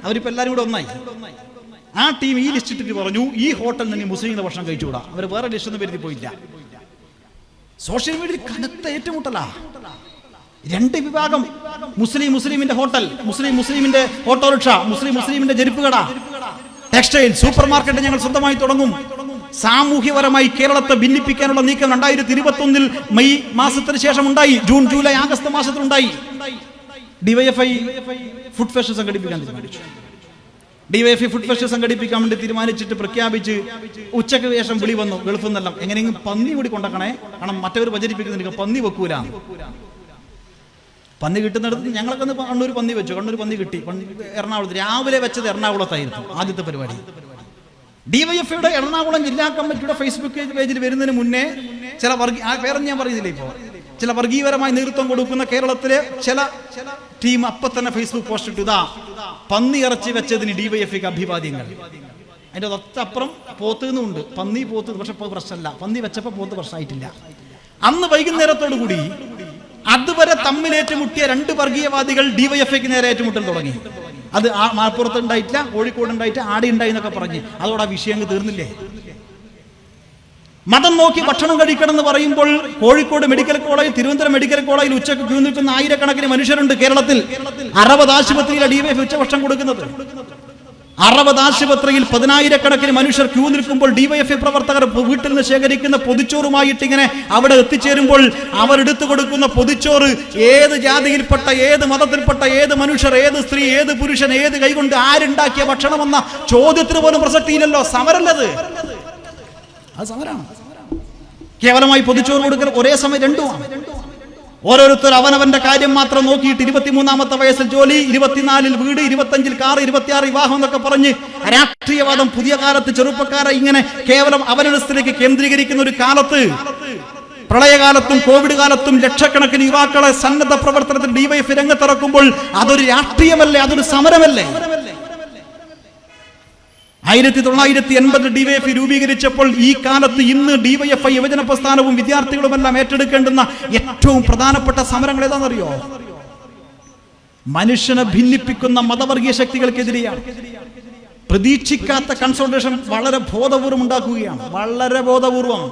അവരിപ്പോ എല്ലാവരും കൂടെ ഒന്നായി. ആ ടീം ഈ ലിസ്റ്റ് ഇട്ടിട്ട് പറഞ്ഞു, ഈ ഹോട്ടലിൽ നിന്ന് മുസ്ലിങ്ങളുടെ ഭക്ഷണം കഴിച്ചുകൂടാ. അവർ വേറെ ലിസ്റ്റ് ഒന്നും വരുത്തി പോയില്ല. സോഷ്യൽ മീഡിയയിൽ കനത്ത ഏറ്റുമുട്ടലാ. രണ്ട് വിഭാഗം. മുസ്ലിമിന്റെ ഹോട്ടൽ, മുസ്ലിമിന്റെ ഓട്ടോറിക്ഷ, മുസ്ലിമിന്റെ ചെരുപ്പ് കട, ടെക്സ്റ്റൈൽ, സൂപ്പർ മാർക്കറ്റ് ഞങ്ങൾ സ്വന്തമായി തുടങ്ങും. സാമൂഹ്യപരമായി കേരളത്തെ ഭിന്നിപ്പിക്കാനുള്ള നീക്കം 2021 മെയ് മാസത്തിന് ശേഷം ഉണ്ടായി. ജൂൺ, ജൂലൈ, ആഗസ്റ്റ് മാസത്തിലുണ്ടായി. ഡിവൈഎഫ്ഐ ഫുഡ് ഫെസ്റ്റ് സംഘടിപ്പിക്കാൻ തീരുമാനിച്ചു. ഡിവൈഎഫ്ഐ ഫുഡ് ഫെസ്റ്റ് സംഘടിപ്പിക്കാൻ വേണ്ടി തീരുമാനിച്ചിട്ട് പ്രഖ്യാപിച്ച് ഉച്ചയ്ക്ക് ശേഷം വിളി വന്നു ഗൾഫിൽ നിന്നെല്ലാം, എങ്ങനെയെങ്കിലും പന്നി കൂടി കൊണ്ടക്കണേ, കാരണം മറ്റവർ പ്രചരിപ്പിക്കുന്നുണ്ട് പന്നി വെക്കൂല. പന്നി കിട്ടുന്നിടത്ത് ഞങ്ങളൊക്കെ ഒന്ന് കണ്ണൂർ പന്നി വെച്ചു. കണ്ണൂർ പന്നി കിട്ടി. എറണാകുളത്ത് രാവിലെ വെച്ചത് എറണാകുളത്തായിരുന്നു ആദ്യത്തെ പരിപാടി. ഡിവൈഎഫ്ഐയുടെ എറണാകുളം ജില്ലാ കമ്മിറ്റിയുടെ ഫേസ്ബുക്ക് പേജിൽ വരുന്നതിന് മുന്നേ ചില പേരൊന്നും ഞാൻ പറയുന്നില്ല, ഇപ്പോൾ ചില വർഗീയപരമായി നേതൃത്വം കൊടുക്കുന്ന കേരളത്തിലെ ചില ടീം അപ്പം തന്നെ ഫേസ്ബുക്ക് പോസ്റ്റ് ഇട്ടു, ഇതാ പന്നി ഇറച്ചി വെച്ചതിന് ഡിവൈഎഫ്ഐക്ക് അഭിവാദ്യങ്ങൾ. അതിന്റെ തൊട്ടപ്പുറം പോത്തുന്നുണ്ട്, പന്നി പോത്ത്, പക്ഷെ പ്രശ്നമല്ല, പന്നി വെച്ചപ്പോൾ പോത്ത് പ്രശ്നമായിട്ടില്ല. അന്ന് വൈകുന്നേരത്തോടു കൂടി അതുവരെ തമ്മിലേറ്റുമുട്ടിയ രണ്ട് വർഗീയവാദികൾ ഡിവൈഎഫ്ഐക്ക് നേരെ ഏറ്റുമുട്ടൽ തുടങ്ങി. അത് മലപ്പുറത്ത് ഉണ്ടായിട്ടില്ല, കോഴിക്കോട് ഉണ്ടായിട്ട്, ആടെ ഉണ്ടായി എന്നൊക്കെ പറഞ്ഞ് അതോടെ ആ വിഷയം തീർന്നില്ലേ? മതം നോക്കി ഭക്ഷണം കഴിക്കണം എന്ന് പറയുമ്പോൾ Kozhikode medical college, Thiruvananthapuram medical കോളേജിൽ ഉച്ചക്ക് ക്യൂ നിൽക്കുന്ന ആയിരക്കണക്കിന് മനുഷ്യരുണ്ട് കേരളത്തിൽ. 60 ആശുപത്രിയിലെ ഡിവൈഎഫ് ഉച്ചഭക്ഷണം കൊടുക്കുന്നത്. 60 ആശുപത്രിയിൽ 10,000-കണക്കിന് മനുഷ്യർ ക്യൂ നിൽക്കുമ്പോൾ ഡിവൈഎഫ്ഐ പ്രവർത്തകർ വീട്ടിൽ നിന്ന് ശേഖരിക്കുന്ന പൊതിച്ചോറുമായിട്ട് ഇങ്ങനെ അവിടെ എത്തിച്ചേരുമ്പോൾ അവരെടുത്തു കൊടുക്കുന്ന പൊതിച്ചോറ് ഏത് ജാതിയിൽപ്പെട്ട, ഏത് മതത്തിൽപ്പെട്ട, ഏത് മനുഷ്യർ, ഏത് സ്ത്രീ, ഏത് പുരുഷൻ, ഏത് കൈകൊണ്ട് ആരുണ്ടാക്കിയ ഭക്ഷണമെന്ന ചോദ്യത്തിന് പോലും പ്രസക്തിയില്ലല്ലോ. സമരല്ലത്, അത് സമരമാണ്. കേവലമായി പൊതിച്ചോറ് കൊടുക്കൽ ഒരേ സമയം രണ്ടുമാണ്. ഓരോരുത്തർ അവനവന്റെ കാര്യം മാത്രം നോക്കിയിട്ട് 23-ാമത്തെ വയസ്സിൽ ജോലി, 24-ൽ വീട്, 25-ൽ കാർ, 26 വിവാഹം എന്നൊക്കെ പറഞ്ഞ് രാഷ്ട്രീയവാദം പുതിയ കാലത്ത് ചെറുപ്പക്കാരെ ഇങ്ങനെ കേവലം അവനസ്ഥയിലേക്ക് കേന്ദ്രീകരിക്കുന്ന ഒരു കാലത്ത്, പ്രളയകാലത്തും കോവിഡ് കാലത്തും ലക്ഷക്കണക്കിന് യുവാക്കളെ സന്നദ്ധ പ്രവർത്തനത്തിൽ ഡിവൈഎഫ് രംഗത്തിറക്കുമ്പോൾ അതൊരു രാഷ്ട്രീയമല്ലേ, അതൊരു സമരമല്ലേ? 1980 ഡിവൈഎഫ്ഐ രൂപീകരിച്ചപ്പോൾ ഈ കാലത്ത് ഇന്ന് ഡിവൈഎഫ്ഐ യുവജന പ്രസ്ഥാനവും വിദ്യാർത്ഥികളുമെല്ലാം ഏറ്റെടുക്കേണ്ടുന്ന ഏറ്റവും പ്രധാനപ്പെട്ട സമരങ്ങൾ ഏതാണെന്നറിയോ? മനുഷ്യനെ ഭിന്നിപ്പിക്കുന്ന മതവർഗീയ ശക്തികൾക്കെതിരെയാണ്. പ്രതീക്ഷിക്കാത്ത കൺസോൾട്ടേഷൻ വളരെ ബോധപൂർവം ഉണ്ടാക്കുകയാണ്, വളരെ ബോധപൂർവം.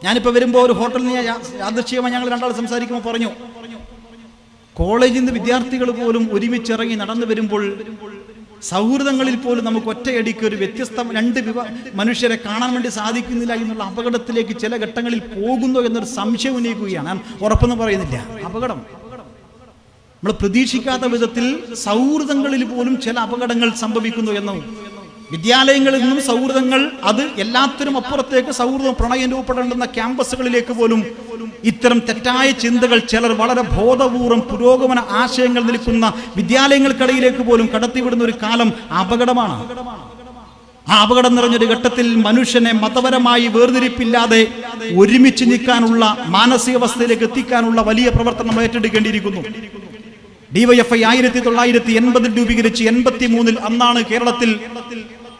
ഞാനിപ്പോ വരുമ്പോ ഒരു ഹോട്ടലിൽ യാദൃശ്ചികമായി ഞങ്ങൾ രണ്ടാൾ സംസാരിക്കുമ്പോൾ പറഞ്ഞു, കോളേജിൽ നിന്ന് വിദ്യാർത്ഥികൾ പോലും ഒരുമിച്ചിറങ്ങി നടന്നു വരുമ്പോൾ സൗഹൃദങ്ങളിൽ പോലും നമുക്ക് ഒറ്റയടിക്ക് ഒരു വ്യത്യസ്ത രണ്ട് മനുഷ്യരെ കാണാൻ വേണ്ടി സാധിക്കുന്നില്ല എന്നുള്ള അപകടത്തിലേക്ക് ചില ഘട്ടങ്ങളിൽ പോകുന്നു എന്നൊരു സംശയം ഉന്നയിക്കുകയാണ്. ഞാൻ ഉറപ്പെന്ന് പറയുന്നില്ല, അപകടം. നമ്മൾ പ്രതീക്ഷിക്കാത്ത വിധത്തിൽ സൗഹൃദങ്ങളിൽ പോലും ചില അപകടങ്ങൾ സംഭവിക്കുന്നു എന്നും, വിദ്യാലയങ്ങളിൽ നിന്നും സൗഹൃദങ്ങൾ അത് എല്ലാത്തിനും അപ്പുറത്തേക്ക് സൗഹൃദം പ്രണയം രൂപപ്പെടേണ്ടുന്ന ക്യാമ്പസുകളിലേക്ക് പോലും ഇത്തരം തെറ്റായ ചിന്തകൾ ചിലർ വളരെ ബോധപൂർവം പുരോഗമന ആശയങ്ങൾ നിൽക്കുന്ന വിദ്യാലയങ്ങൾക്കിടയിലേക്ക് പോലും കടത്തിവിടുന്ന ഒരു കാലം അപകടമാണ്. ആ അപകടം നിറഞ്ഞൊരു ഘട്ടത്തിൽ മനുഷ്യനെ മതപരമായി വേർതിരിപ്പില്ലാതെ ഒരുമിച്ച് നിൽക്കാനുള്ള മാനസികാവസ്ഥയിലേക്ക് എത്തിക്കാനുള്ള വലിയ പ്രവർത്തനം ഏറ്റെടുക്കേണ്ടിയിരിക്കുന്നു. ഡിവൈഎഫ്ഐ 1980 രൂപീകരിച്ച് 83-ൽ അന്നാണ് കേരളത്തിൽ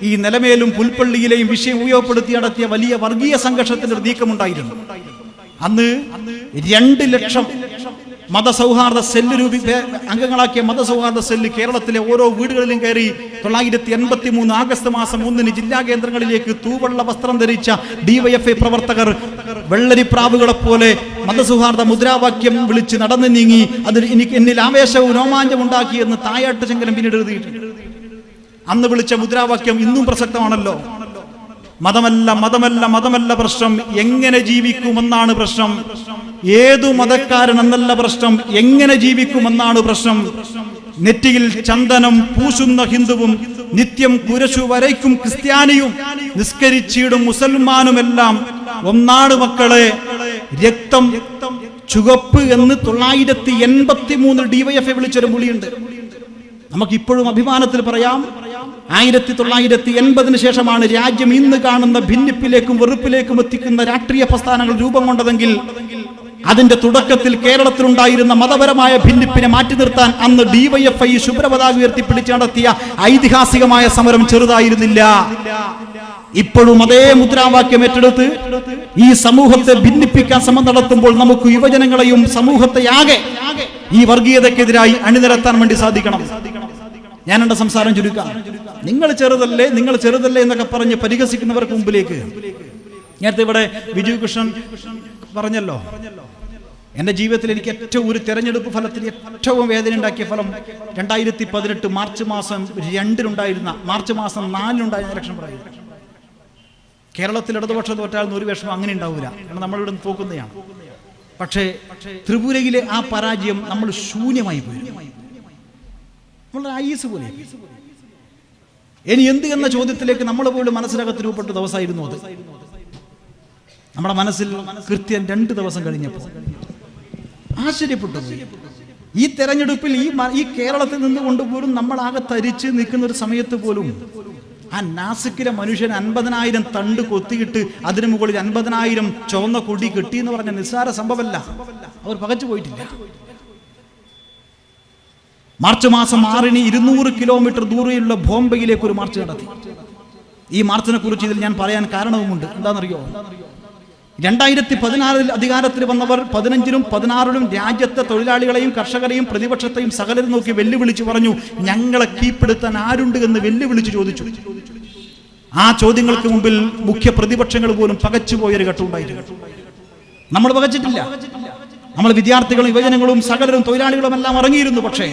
ഈ നിലമേലും പുൽപ്പള്ളിയിലെയും വിഷയം ഉപയോഗപ്പെടുത്തി നടത്തിയ വലിയ വർഗീയ സംഘർഷത്തിന്റെ ഒരു നീക്കമുണ്ടായിരുന്നു. അന്ന് 2 ലക്ഷം മതസൗഹാർദ്ദ സെല്ല് അംഗങ്ങളാക്കിയ മതസൗഹാർദ്ദ സെല്ല് കേരളത്തിലെ ഓരോ വീടുകളിലും കയറി 1983 ആഗസ്റ്റ് മാസം 1-ന് ജില്ലാ കേന്ദ്രങ്ങളിലേക്ക് തൂവെള്ള വസ്ത്രം ധരിച്ച ഡിവൈഎഫ്ഐ പ്രവർത്തകർ വെള്ളരിപ്രാവുകളെ പോലെ മതസൗഹാർദ്ദ മുദ്രാവാക്യം വിളിച്ച് നടന്നു നീങ്ങി. അത് എന്നിൽ ആവേശവും രോമാഞ്ചം ഉണ്ടാക്കിയെന്ന് തായാട്ട് ശങ്കരൻ പിന്നീട് എഴുതിയിട്ടുണ്ട്. അന്ന് വിളിച്ച മുദ്രാവാക്യം ഇന്നും പ്രസക്തമാണല്ലോ. മതമല്ല മതമല്ല മതമല്ല പ്രശ്നം, എങ്ങനെ ജീവിക്കുമെന്നാണ് പ്രശ്നം. ഏതു മതക്കാരൻ എന്നല്ല പ്രശ്നം, എങ്ങനെ ജീവിക്കുമെന്നാണ് പ്രശ്നം. നെറ്റിയിൽ ചന്ദനം പൂശുന്ന ഹിന്ദുവും നിത്യം കുരശു വരയ്ക്കും ക്രിസ്ത്യാനിയും നിസ്കരിച്ചിടും മുസൽമാനുമെല്ലാം ഒന്നാണ് മക്കളെ, രക്തം ചുവപ്പ് എന്ന് 1983 ഡിവൈഎഫ്ഐ വിളിച്ചൊരു വിളിയുണ്ട്. നമുക്കിപ്പോഴും അഭിമാനത്തിൽ പറയാം, 1980-ന് ശേഷമാണ് രാജ്യം ഇന്ന് കാണുന്ന ഭിന്നിപ്പിലേക്കും വെറുപ്പിലേക്കും എത്തിക്കുന്ന രാഷ്ട്രീയ പ്രസ്ഥാനങ്ങൾ രൂപം കൊണ്ടതെങ്കിൽ അതിന്റെ തുടക്കത്തിൽ കേരളത്തിലുണ്ടായിരുന്ന മതപരമായ ഭിന്നിപ്പിനെ മാറ്റി നിർത്താൻ അന്ന് ഡിവൈഎഫ്ഐ ശുഭ്രപതാക ഉയർത്തിപ്പിടിച്ച് നടത്തിയ ഐതിഹാസികമായ സമരം ചെറുതായിരുന്നില്ല. ഇപ്പോഴും അതേ മുദ്രാവാക്യം ഏറ്റെടുത്ത് ഈ സമൂഹത്തെ ഭിന്നിപ്പിക്കാൻ ശ്രമം നടത്തുമ്പോൾ നമുക്ക് യുവജനങ്ങളെയും സമൂഹത്തെയാകെ ഈ വർഗീയതക്കെതിരായി അണിനിരത്താൻ വേണ്ടി സാധിക്കണം. ഞാൻ എന്റെ സംസാരം ചുരുക്കാം. നിങ്ങൾ ചെറുതല്ലേ എന്നൊക്കെ പറഞ്ഞ് പരിഹസിക്കുന്നവർക്ക് മുമ്പിലേക്ക്, നേരത്തെ ഇവിടെ ബിജു കൃഷ്ണൻ പറഞ്ഞല്ലോ, എൻ്റെ ജീവിതത്തിൽ എനിക്ക് ഏറ്റവും ഒരു തെരഞ്ഞെടുപ്പ് ഫലത്തിൽ ഏറ്റവും വേദന ഉണ്ടാക്കിയ ഫലം 2018 മാർച്ച് മാസം 2 മാർച്ച് മാസം 4 ഇലക്ഷൻ പറയുന്നത്. കേരളത്തിൽ ഇടതുപക്ഷം തോറ്റാൽ ഒരു വിഷമം അങ്ങനെ ഉണ്ടാവില്ല, കാരണം നമ്മളിവിടെ തോക്കുന്നതാണ്. പക്ഷേ ത്രിപുരയിലെ ആ പരാജയം നമ്മൾ ശൂന്യമായി പോയി, നമ്മൾ ഐസ് പോലെ. ഇനി എന്ത് എന്ന ചോദ്യത്തിലേക്ക് നമ്മൾ പോലും മനസ്സിനകത്ത് രൂപപ്പെട്ട ദിവസമായിരുന്നു അത്. നമ്മുടെ മനസ്സിൽ കൃത്യം 2 ദിവസം കഴിഞ്ഞപ്പോൾ ആശ്ചര്യപ്പെട്ടു പോയി. ഈ തെരഞ്ഞെടുപ്പിൽ ഈ കേരളത്തിൽ നിന്നുകൊണ്ട് പോലും നമ്മളാകെ തരിച്ച് നിൽക്കുന്ന ഒരു സമയത്ത് പോലും ആ നാസിക്കിലെ മനുഷ്യൻ 50,000 തണ്ട് കൊത്തിയിട്ട് അതിനു മുകളിൽ 50,000 ചുവന്ന കൊടി കെട്ടി എന്ന് പറഞ്ഞ നിസ്സാര സംഭവമല്ല. അവർ പകച്ചു പോയിട്ടില്ല. മാർച്ച് മാസം 6 200 കിലോമീറ്റർ ദൂരെയുള്ള ബോംബെയിലേക്ക് ഒരു മാർച്ച് നടത്തി. ഈ മാർച്ചിനെ കുറിച്ച് ഇതിൽ ഞാൻ പറയാൻ കാരണവുമുണ്ട്. എന്താണെന്നറിയോ? 2016 അധികാരത്തിൽ വന്നവർ 15-ലും 16-ലും രാജ്യത്തെ തൊഴിലാളികളെയും കർഷകരെയും പ്രതിപക്ഷത്തെയും സകലരും നോക്കി വെല്ലുവിളിച്ചു പറഞ്ഞു, ഞങ്ങളെ കീഴ്പ്പെടുത്താൻ ആരുണ്ട് എന്ന് വെല്ലുവിളിച്ചു ചോദിച്ചു. ആ ചോദ്യങ്ങൾക്ക് മുമ്പിൽ മുഖ്യ പ്രതിപക്ഷങ്ങൾ പോലും പകച്ചുപോയൊരു ഘട്ടമുണ്ടായിരുന്നു. നമ്മൾ പകച്ചിട്ടില്ല. നമ്മൾ വിദ്യാർത്ഥികളും യുവജനങ്ങളും സകലരും തൊഴിലാളികളും എല്ലാം ഇറങ്ങിയിരുന്നു. പക്ഷേ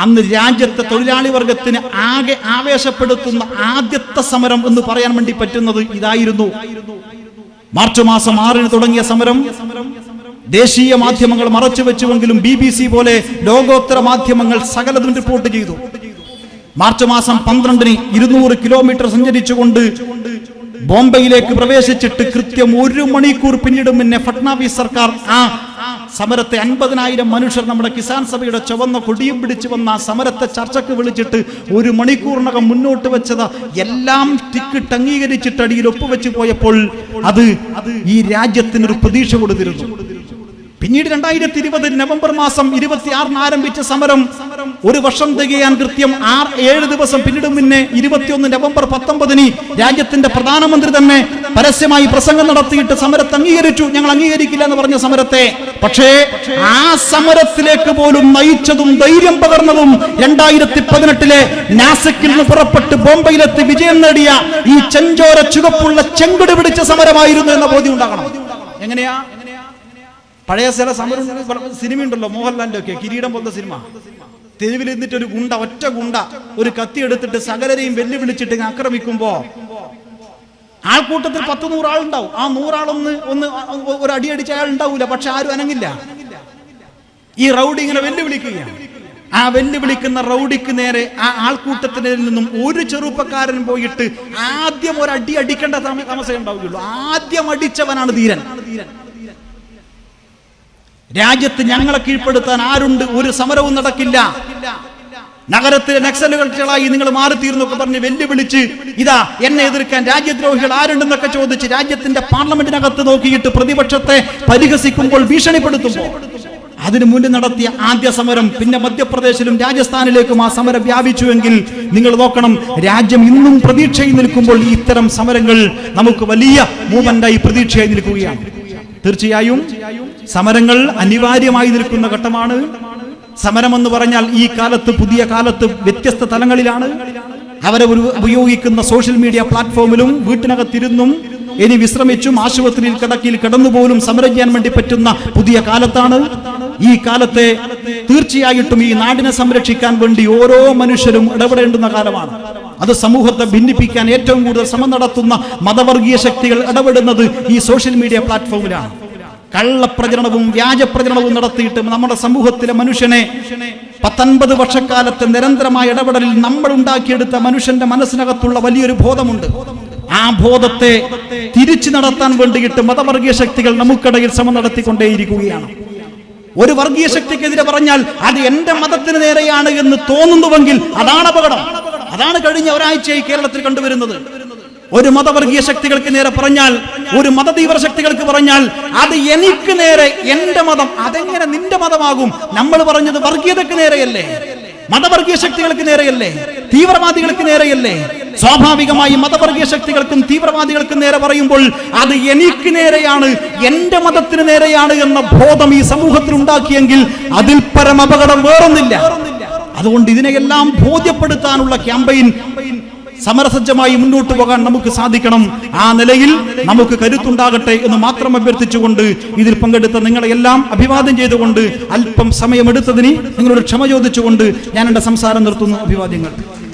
അന്ന് രാജ്യത്തെ തൊഴിലാളി വർഗത്തിന് ആകെ ആവേശപ്പെടുത്തുന്ന ആദ്യത്തെ സമരം എന്ന് പറയാൻ വേണ്ടി പറ്റുന്നത് ഇതായിരുന്നു. മാർച്ച് മാസം 6 തുടങ്ങിയ സമരം ദേശീയ മാധ്യമങ്ങൾ മറച്ചു വെച്ചുവെങ്കിലും BBC പോലെ ലോകോത്തര മാധ്യമങ്ങൾ സകലതും റിപ്പോർട്ട് ചെയ്തു. മാർച്ച് മാസം 12 200 കിലോമീറ്റർ സഞ്ചരിച്ചുകൊണ്ട് ബോംബെയിലേക്ക് പ്രവേശിച്ചിട്ട് കൃത്യം 1 മണിക്കൂർ പിന്നീട് മുന്നേ ഫട്നാവിസ് സർക്കാർ ആ സമരത്തെ 50,000 മനുഷ്യർ നമ്മുടെ കിസാൻ സഭയുടെ ചുവന്ന കൊടിയും പിടിച്ചു വന്ന ആ സമരത്തെ ചർച്ചയ്ക്ക് വിളിച്ചിട്ട് 1 മണിക്കൂറിനകം മുന്നോട്ട് വെച്ചത് എല്ലാം ടിക്കറ്റ് അംഗീകരിച്ചിട്ട് അടിയിൽ ഒപ്പുവെച്ച് പോയപ്പോൾ അത് ഈ രാജ്യത്തിനൊരു പ്രതീക്ഷ കൊടുത്തിരുന്നു. പിന്നീട് 2020 നവംബർ മാസം 26 ആരംഭിച്ച സമരം 1 വർഷം തികയാൻ കൃത്യം 7 ദിവസം പിന്നീട് മുന്നേ 21 നവംബർ 19 രാജ്യത്തിന്റെ പ്രധാനമന്ത്രി തന്നെ പരസ്യമായി പ്രസംഗം നടത്തിയിട്ട് സമരത്തെ അംഗീകരിച്ചു. ഞങ്ങൾ അംഗീകരിക്കില്ല എന്ന് പറഞ്ഞ സമരത്തെ. പക്ഷേ ആ സമരത്തിലേക്ക് പോലും നയിച്ചതും ധൈര്യം പകർന്നതും 2018 നാസിക്കിൽ നിന്ന് പുറപ്പെട്ട് ബോംബെയിലെത്തി വിജയം നേടിയ ഈ ചെഞ്ചോര ചുവപ്പുള്ള ചെങ്കൊടി പിടിച്ച സമരമായിരുന്നു എന്ന ബോധ്യം ഉണ്ടാകണം. എങ്ങനെയാ? പഴയ ചില സമരം സിനിമയുണ്ടല്ലോ, മോഹൻലാലിന്റെ ഒക്കെ കിരീടം പോലത്തെ സിനിമ. തെരുവിൽ നിന്നിട്ട് ഒരു ഗുണ്ട, ഒറ്റ ഗുണ്ട ഒരു കത്തി എടുത്തിട്ട് സകലരെയും വെല്ലുവിളിച്ചിട്ട് ആക്രമിക്കുമ്പോ ആൾക്കൂട്ടത്തിൽ 10-100 ആളുണ്ടാവും. ആ 100 ആളൊന്ന് ഒരു അടിയടിച്ച അയാൾ ഉണ്ടാവൂല, പക്ഷെ ആരും അനങ്ങില്ല. ഈ റൗഡി ഇങ്ങനെ വെല്ലുവിളിക്കുകയാണ്. ആ വെല്ലുവിളിക്കുന്ന റൗഡിക്ക് നേരെ ആ ആൾക്കൂട്ടത്തിൽ നിന്നും ഒരു ചെറുപ്പക്കാരൻ പോയിട്ട് ആദ്യം ഒരു അടി അടിക്കേണ്ട താമസം ഉണ്ടാവുകയുള്ളൂ. ആദ്യം അടിച്ചവനാണ് ധീരൻ. രാജ്യത്ത് ഞങ്ങളെ കീഴ്പ്പെടുത്താൻ ആരുണ്ട്? ഒരു സമരവും നടക്കില്ല. നഗരത്തിലെ നക്സലുകളായി നിങ്ങൾ മാറിത്തീർന്നൊക്കെ പറഞ്ഞ് വെല്ലുവിളിച്ച് ഇതാ എന്നെ എതിർക്കാൻ രാജ്യദ്രോഹികൾ ആരുണ്ടെന്നൊക്കെ ചോദിച്ച് രാജ്യത്തിന്റെ പാർലമെന്റിനകത്ത് നോക്കിയിട്ട് പ്രതിപക്ഷത്തെ പരിഹസിക്കുമ്പോൾ, ഭീഷണിപ്പെടുത്തുമ്പോൾ അതിനു മുന്നിൽ നടത്തിയ ആദ്യ സമരം പിന്നെ മധ്യപ്രദേശിലും രാജസ്ഥാനിലേക്കും ആ സമരം വ്യാപിച്ചുവെങ്കിൽ നിങ്ങൾ നോക്കണം, രാജ്യം ഇന്നും പ്രതീക്ഷയിൽ നിൽക്കുമ്പോൾ ഇത്തരം സമരങ്ങൾ നമുക്ക് വലിയ മൂവ്മെന്റായി പ്രതീക്ഷയായി നിൽക്കുകയാണ്. തീർച്ചയായും സമരങ്ങൾ അനിവാര്യമായി നിൽക്കുന്ന ഘട്ടമാണ്. സമരമെന്ന് പറഞ്ഞാൽ ഈ കാലത്ത്, പുതിയ കാലത്ത് വ്യത്യസ്ത തലങ്ങളിലാണ്. അവരെ ഉപയോഗിക്കുന്ന സോഷ്യൽ മീഡിയ പ്ലാറ്റ്ഫോമിലും വീട്ടിനകത്തിരുന്നും ഇനി വിശ്രമിച്ചും ആശുപത്രിയിൽ കിടക്കിയിൽ കിടന്നുപോലും സമരം ചെയ്യാൻ വേണ്ടി പറ്റുന്ന പുതിയ കാലത്താണ്. ഈ കാലത്തെ തീർച്ചയായിട്ടും ഈ നാടിനെ സംരക്ഷിക്കാൻ വേണ്ടി ഓരോ മനുഷ്യരും ഇടപെടേണ്ടുന്ന കാലമാണ്. അത് സമൂഹത്തെ ഭിന്നിപ്പിക്കാൻ ഏറ്റവും കൂടുതൽ ശ്രമം നടത്തുന്ന മതവർഗീയ ശക്തികൾ ഇടപെടുന്നത് ഈ സോഷ്യൽ മീഡിയ പ്ലാറ്റ്ഫോമിലാണ്. കള്ളപ്രചരണവും വ്യാജപ്രചരണവും നടത്തിയിട്ട് നമ്മുടെ സമൂഹത്തിലെ മനുഷ്യനെ 19 വർഷക്കാലത്തെ നിരന്തരമായ ഇടപെടലിൽ നമ്മൾ ഉണ്ടാക്കിയെടുത്ത മനുഷ്യന്റെ മനസ്സിനകത്തുള്ള വലിയൊരു ബോധമുണ്ട്. ആ ബോധത്തെ തിരിച്ചു നടത്താൻ വേണ്ടിയിട്ട് മതവർഗീയ ശക്തികൾ നമുക്കിടയിൽ ശ്രമം നടത്തിക്കൊണ്ടേയിരിക്കുകയാണ്. ഒരു വർഗീയ ശക്തിക്കെതിരെ പറഞ്ഞാൽ അത് എന്റെ മതത്തിന് നേരെയാണ് എന്ന് തോന്നുന്നുവെങ്കിൽ അതാണ് അപകടം. അതാണ് കഴിഞ്ഞ ഒരാഴ്ചയായി കേരളത്തിൽ കണ്ടുവരുന്നത്. ഒരു മതവർഗീയ ശക്തികൾക്ക് നേരെ പറഞ്ഞാൽ, ഒരു മതതീവ്ര ശക്തികൾക്ക് പറഞ്ഞാൽ അത് എനിക്ക് നേരെ, എന്റെ മതം, അതെങ്ങനെ നിന്റെ മതമാകും? നമ്മൾ പറഞ്ഞത് വർഗീയതയ്ക്ക് നേരെയല്ലേ, മതവർഗീയ ശക്തികൾക്ക് നേരെയല്ലേ, തീവ്രവാദികൾക്ക് നേരെയല്ലേ? സ്വാഭാവികമായി മതവർഗീയ ശക്തികൾക്കും തീവ്രവാദികൾക്കും നേരെ പറയുമ്പോൾ അത് എനിക്ക് നേരെയാണ്, എന്റെ മതത്തിന് നേരെയാണ് എന്ന ബോധം ഈ സമൂഹത്തിൽ ഉണ്ടാക്കിയെങ്കിൽ അതിൽ പരം അപകടം വേറൊന്നില്ല. അതുകൊണ്ട് ഇതിനെയെല്ലാം ബോധ്യപ്പെടുത്താനുള്ള ക്യാമ്പയിൻ സമരസജ്ജമായി മുന്നോട്ട് പോകാൻ നമുക്ക് സാധിക്കണം. ആ നിലയിൽ നമുക്ക് കരുത്തുണ്ടാകട്ടെ എന്ന് മാത്രം അഭ്യർത്ഥിച്ചുകൊണ്ട് ഇതിൽ പങ്കെടുത്ത നിങ്ങളെല്ലാം അഭിവാദ്യം ചെയ്തുകൊണ്ട് അല്പം സമയമെടുത്തതിന് നിങ്ങളോട് ക്ഷമ ചോദിച്ചുകൊണ്ട് ഞാൻ എന്റെ സംസാരം നിർത്തുന്നു. അഭിവാദ്യങ്ങൾ.